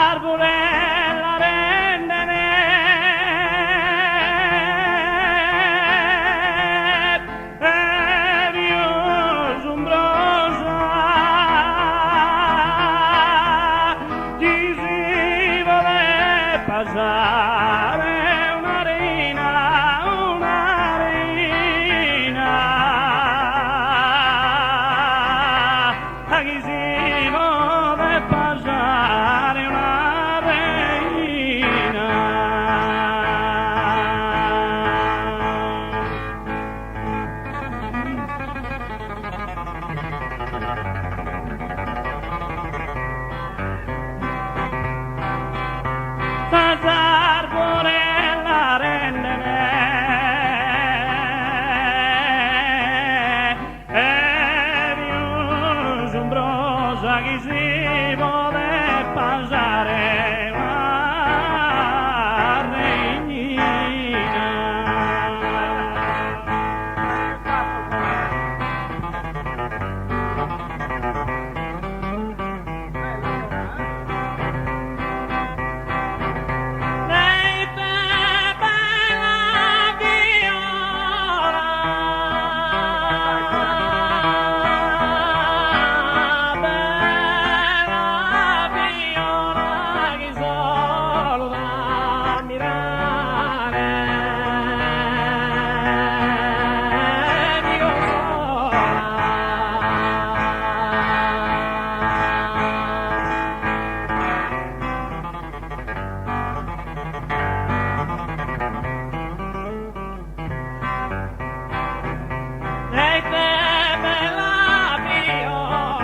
S'arborella rendene e Dio sombrosa chi si vuole passare una reina a chi si vuole passare una reina. S'arborella rendene e Dio sombrosa chi si vuole passare una regnina. Lei bella viola chi solo da mirare mi consola. Lei bella viola,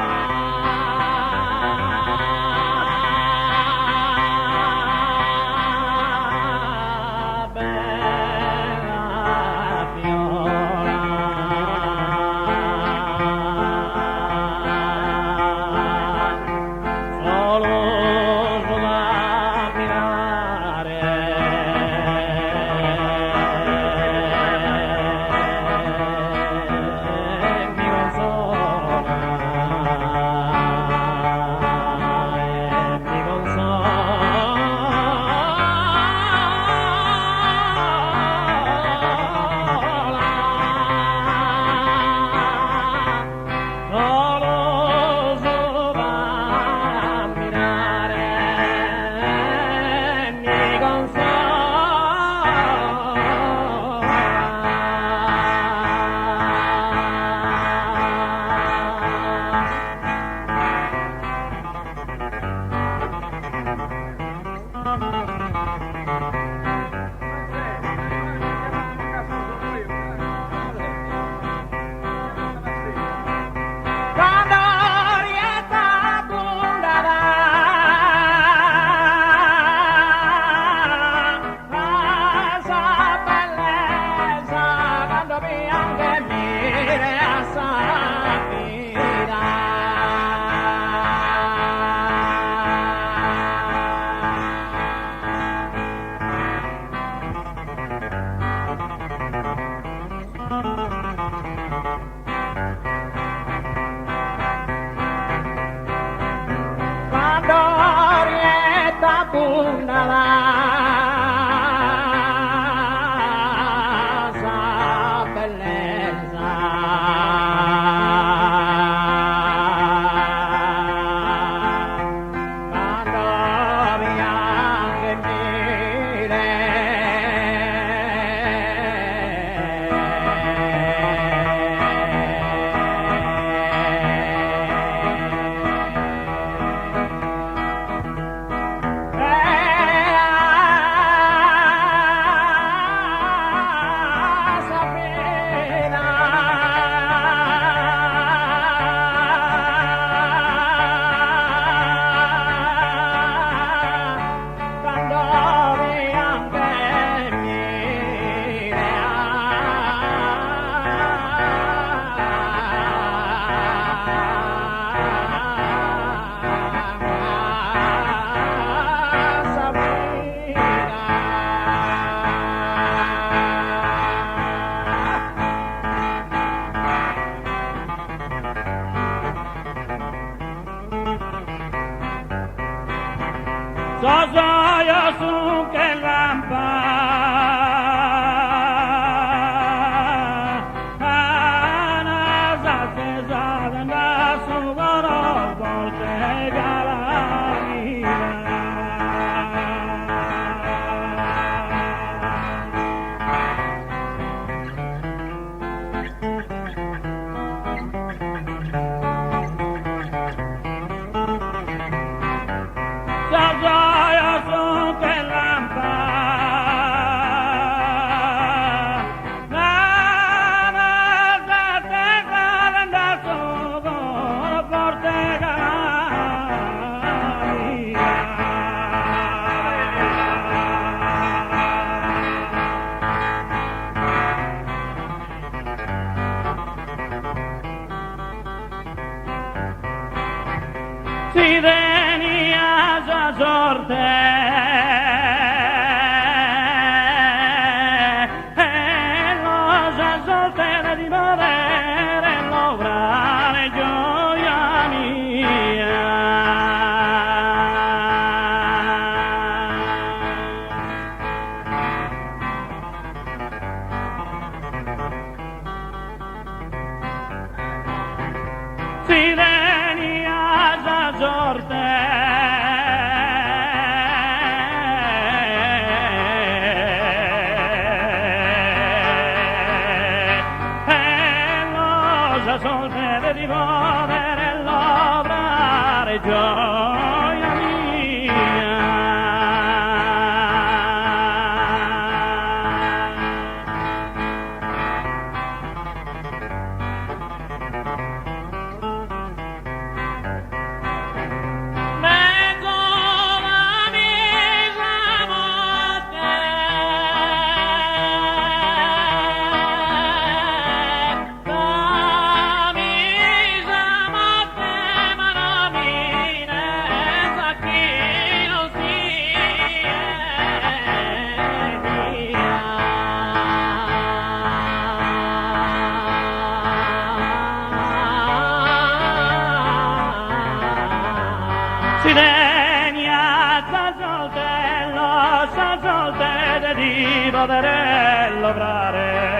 bella viola, solo da mirare mi consola, mi consola, solo da mirare mi quando rietta bundava la sua bellezza, quando piange mire a Safira. Quando rietta bundava la sua bellezza, quando piange mire so io su che lampa si venia già sorte e lo già sorte di morire l'ovrare gioia mia si venia già sorte e l'osa sorte di volere l'obrare gioia mia si degna sa soltello di poterello obrare